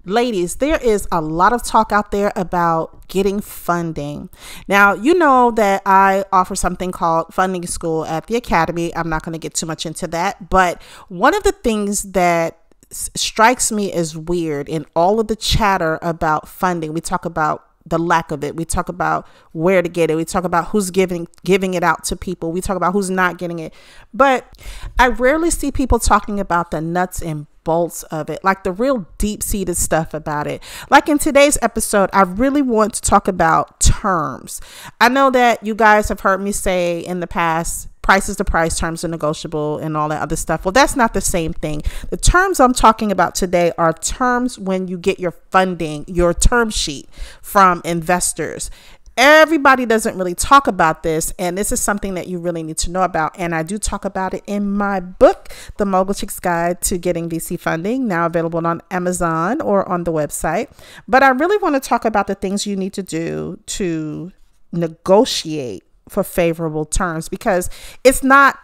Ladies, there is a lot of talk out there about getting funding. Now, you know that I offer something called Funding School at the Academy. I'm not going to get too much into that, but one of the things that strikes me as weird in all of the chatter about funding, we talk about the lack of it. We talk about where to get it. We talk about who's giving it out to people. We talk about who's not getting it. But I rarely see people talking about the nuts and bolts of it, like the real deep-seated stuff about it. Like in today's episode, I really want to talk about terms. I know that you guys have heard me say in the past, price is the price, terms are negotiable, and all that other stuff. Well, that's not the same thing. The terms I'm talking about today are terms when you get your funding, your term sheet from investors. Everybody doesn't really talk about this, and this is something that you really need to know about. And I do talk about it in my book, The Mogul Chicks Guide to Getting VC Funding, now available on Amazon or on the website. But I really want to talk about the things you need to do to negotiate for favorable terms, because it's not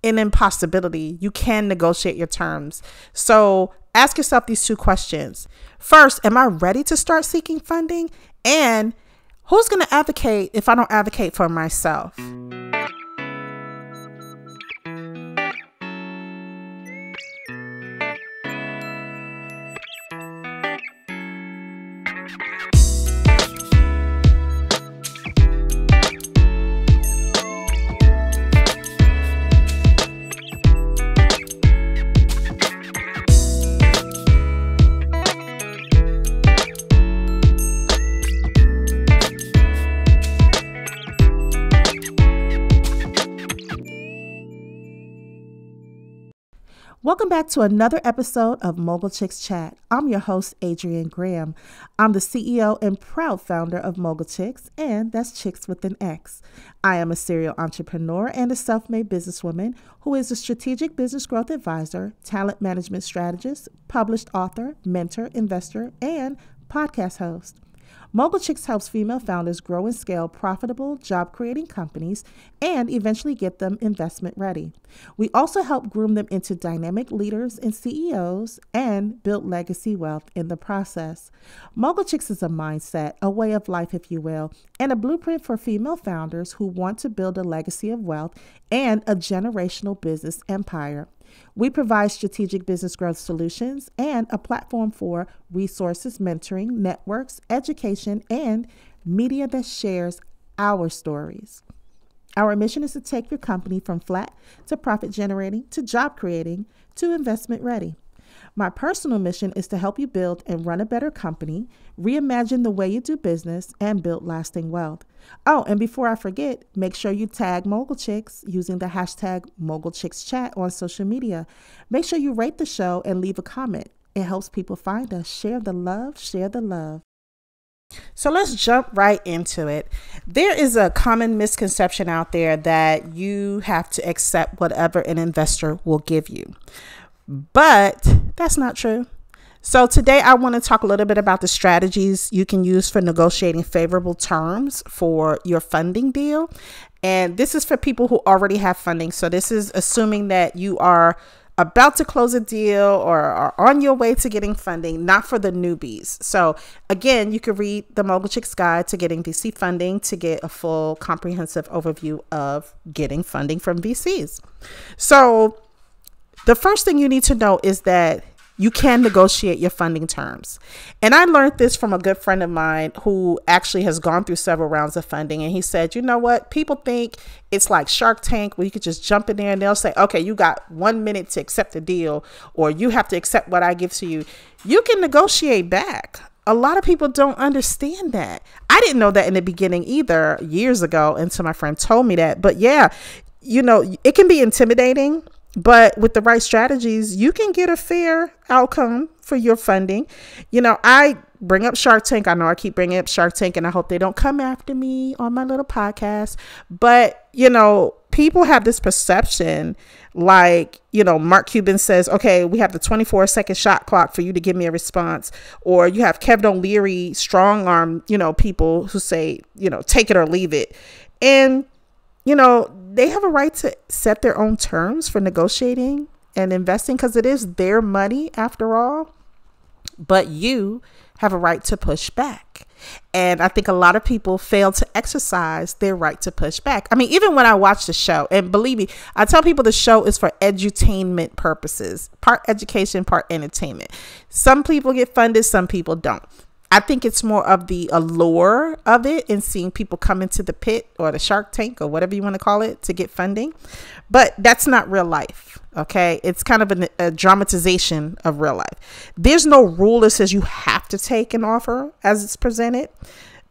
an impossibility. You can negotiate your terms. So ask yourself these two questions. First, am I ready to start seeking funding? And who's going to advocate if I don't advocate for myself? Welcome back to another episode of Mogul Chicks Chat. I'm your host, Adrienne Graham. I'm the CEO and proud founder of Mogul Chicks, and that's Chicks with an X. I am a serial entrepreneur and a self-made businesswoman who is a strategic business growth advisor, talent management strategist, published author, mentor, investor, and podcast host. Mogul Chicks helps female founders grow and scale profitable, job-creating companies and eventually get them investment ready. We also help groom them into dynamic leaders and CEOs and build legacy wealth in the process. Mogul Chicks is a mindset, a way of life, if you will, and a blueprint for female founders who want to build a legacy of wealth and a generational business empire. We provide strategic business growth solutions and a platform for resources, mentoring, networks, education, and media that shares our stories. Our mission is to take your company from flat to profit generating to job creating to investment ready. My personal mission is to help you build and run a better company, reimagine the way you do business, and build lasting wealth. Oh, and before I forget, make sure you tag Mogul Chicks using the hashtag Mogul Chicks Chat on social media. Make sure you rate the show and leave a comment. It helps people find us. Share the love, share the love. So let's jump right into it. There is a common misconception out there that you have to accept whatever an investor will give you. But that's not true. So today I want to talk a little bit about the strategies you can use for negotiating favorable terms for your funding deal. And this is for people who already have funding. So this is assuming that you are about to close a deal or are on your way to getting funding, not for the newbies. So again, you can read the Mogul Chicks Guide to Getting VC Funding to get a full comprehensive overview of getting funding from VCs. So the first thing you need to know is that you can negotiate your funding terms. And I learned this from a good friend of mine who actually has gone through several rounds of funding. And he said, you know what? People think it's like Shark Tank where you could just jump in there and they'll say, okay, you got 1 minute to accept the deal, or you have to accept what I give to you. You can negotiate back. A lot of people don't understand that. I didn't know that in the beginning either years ago until my friend told me that. But yeah, you know, it can be intimidating. But with the right strategies, you can get a fair outcome for your funding. You know, I bring up Shark Tank. I know I keep bringing up Shark Tank, and I hope they don't come after me on my little podcast. But, you know, people have this perception like, you know, Mark Cuban says, okay, we have the 24-second shot clock for you to give me a response. Or you have Kevin O'Leary strong arm, you know, people who say, you know, take it or leave it. And you know, they have a right to set their own terms for negotiating and investing because it is their money after all. but you have a right to push back. And I think a lot of people fail to exercise their right to push back. I mean, even when I watch the show, and believe me, I tell people the show is for edutainment purposes, part education, part entertainment. Some people get funded, some people don't. I think it's more of the allure of it and seeing people come into the pit or the Shark Tank or whatever you want to call it to get funding. But that's not real life. Okay. It's kind of a dramatization of real life. There's no rule that says you have to take an offer as it's presented.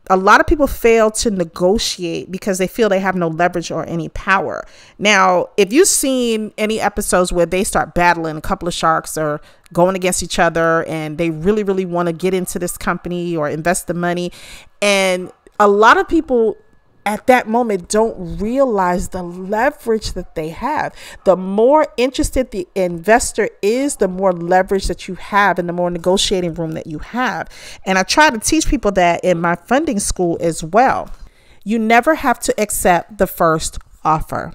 A lot of people fail to negotiate because they feel they have no leverage or any power. Now, if you've seen any episodes where they start battling, a couple of sharks or going against each other, and they really, really want to get into this company or invest the money, and a lot of people at that moment don't realize the leverage that they have. The more interested the investor is, the more leverage that you have and the more negotiating room that you have. And I try to teach people that in my funding school as well. You never have to accept the first offer.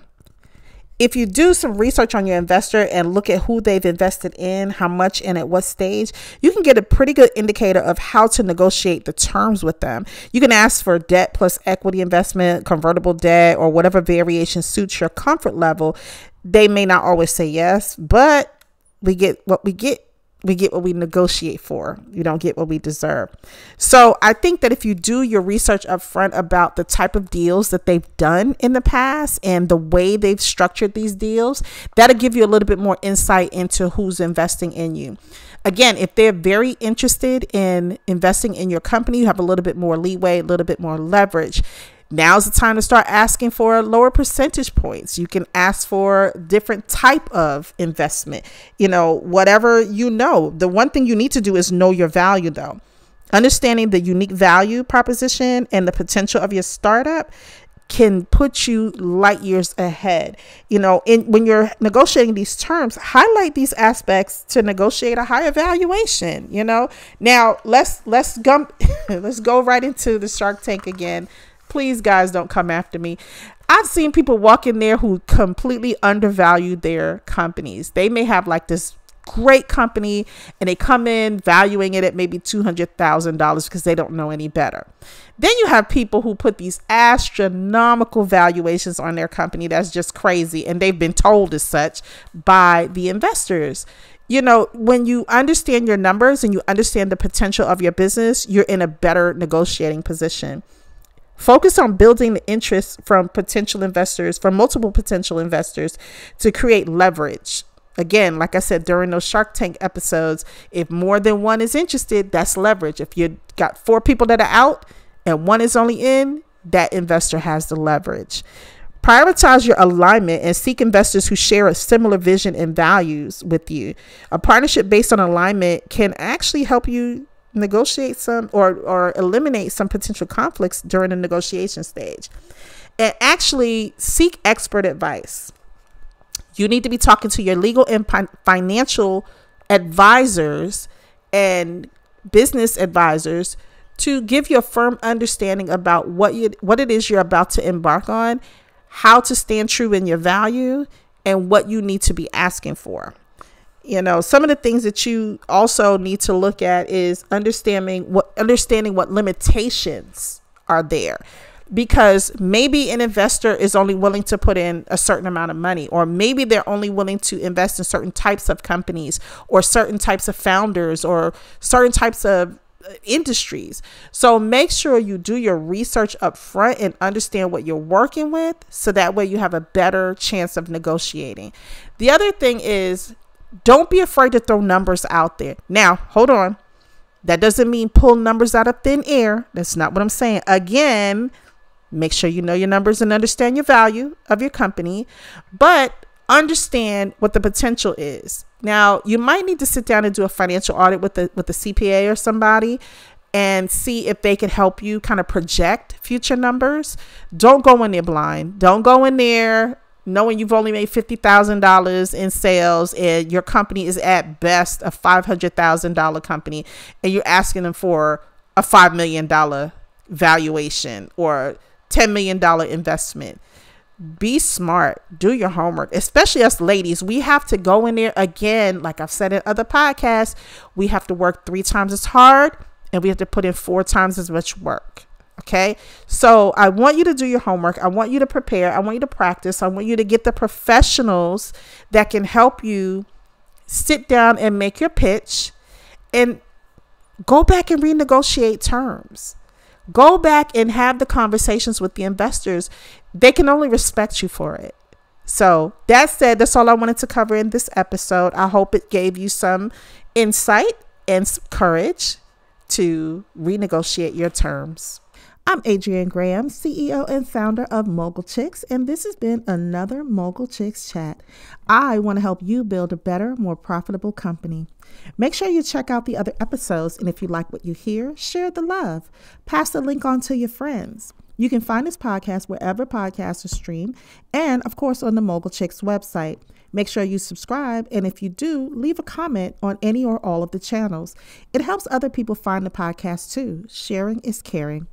If you do some research on your investor and look at who they've invested in, how much, and at what stage, you can get a pretty good indicator of how to negotiate the terms with them. You can ask for debt plus equity investment, convertible debt, or whatever variation suits your comfort level. They may not always say yes, but we get what we get. We get what we negotiate for. You don't get what we deserve. So I think that if you do your research up front about the type of deals that they've done in the past and the way they've structured these deals, that'll give you a little bit more insight into who's investing in you. Again, if they're very interested in investing in your company, you have a little bit more leeway, a little bit more leverage. Now's the time to start asking for lower percentage points. You can ask for different type of investment, whatever The one thing you need to do is know your value, though. Understanding the unique value proposition and the potential of your startup can put you light years ahead. When you're negotiating these terms, highlight these aspects to negotiate a higher valuation. Now let's go right into the Shark Tank again. Please, guys, don't come after me. I've seen people walk in there who completely undervalue their companies. They may have like this great company and they come in valuing it at maybe $200,000 because they don't know any better. Then you have people who put these astronomical valuations on their company. That's just crazy. And they've been told as such by the investors. When you understand your numbers and you understand the potential of your business, you're in a better negotiating position. Focus on building the interest from multiple potential investors to create leverage. Again, like I said, during those Shark Tank episodes, if more than one is interested, that's leverage. If you got 4 people that are out and one is only in, that investor has the leverage. Prioritize your alignment and seek investors who share a similar vision and values with you. A partnership based on alignment can actually help you negotiate some or eliminate some potential conflicts during the negotiation stage. And actually seek expert advice. You need to be talking to your legal and financial advisors and business advisors to give you a firm understanding about what it is you're about to embark on, how to stand true in your value, and what you need to be asking for. Some of the things that you also need to look at is understanding what limitations are there, because maybe an investor is only willing to put in a certain amount of money, or maybe they're only willing to invest in certain types of companies or certain types of founders or certain types of industries. So make sure you do your research up front and understand what you're working with, so that way you have a better chance of negotiating. The other thing is, don't be afraid to throw numbers out there. Now, hold on. That doesn't mean pull numbers out of thin air. That's not what I'm saying. Again, make sure you know your numbers and understand your value of your company, but understand what the potential is. Now, you might need to sit down and do a financial audit with the CPA or somebody and see if they can help you kind of project future numbers. Don't go in there blind. Don't go in there knowing you've only made $50,000 in sales and your company is at best a $500,000 company, and you're asking them for a $5 million valuation or $10 million investment. Be smart. Do your homework, especially us ladies. We have to go in there again. Like I've said in other podcasts, we have to work 3 times as hard and we have to put in 4 times as much work. Okay. So I want you to do your homework. I want you to prepare. I want you to practice. I want you to get the professionals that can help you sit down and make your pitch and go back and renegotiate terms. Go back and have the conversations with the investors. They can only respect you for it. So that said, that's all I wanted to cover in this episode. I hope it gave you some insight and some courage to renegotiate your terms. I'm Adrienne Graham, CEO and founder of Mogul Chicks, and this has been another Mogul Chicks Chat. I want to help you build a better, more profitable company. Make sure you check out the other episodes, and if you like what you hear, share the love. Pass the link on to your friends. You can find this podcast wherever podcasts are streamed, and of course on the Mogul Chicks website. Make sure you subscribe, and if you do, leave a comment on any or all of the channels. It helps other people find the podcast too. Sharing is caring.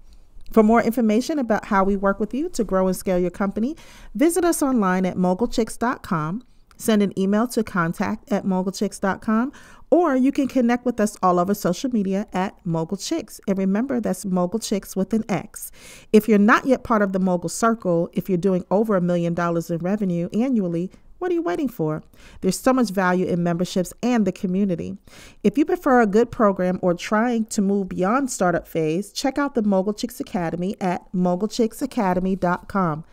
For more information about how we work with you to grow and scale your company, visit us online at mogulchicks.com, send an email to contact@mogulchicks.com, or you can connect with us all over social media at Mogul Chicks. And remember, that's Mogul Chicks with an X. If you're not yet part of the Mogul Circle, if you're doing over $1 million in revenue annually, what are you waiting for? There's so much value in memberships and the community. If you prefer a good program or trying to move beyond startup phase, check out the Mogul Chicks Academy at mogulchicksacademy.com.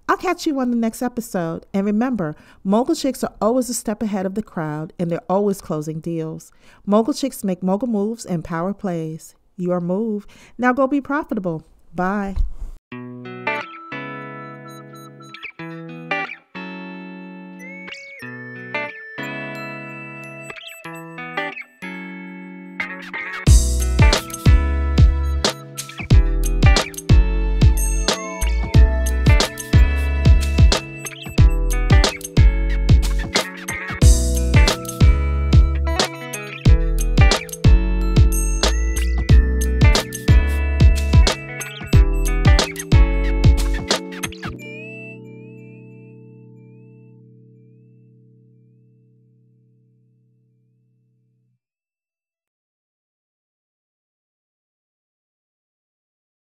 I'll catch you on the next episode. And remember, Mogul Chicks are always a step ahead of the crowd and they're always closing deals. Mogul Chicks make mogul moves and power plays. Your move. Now go be profitable. Bye.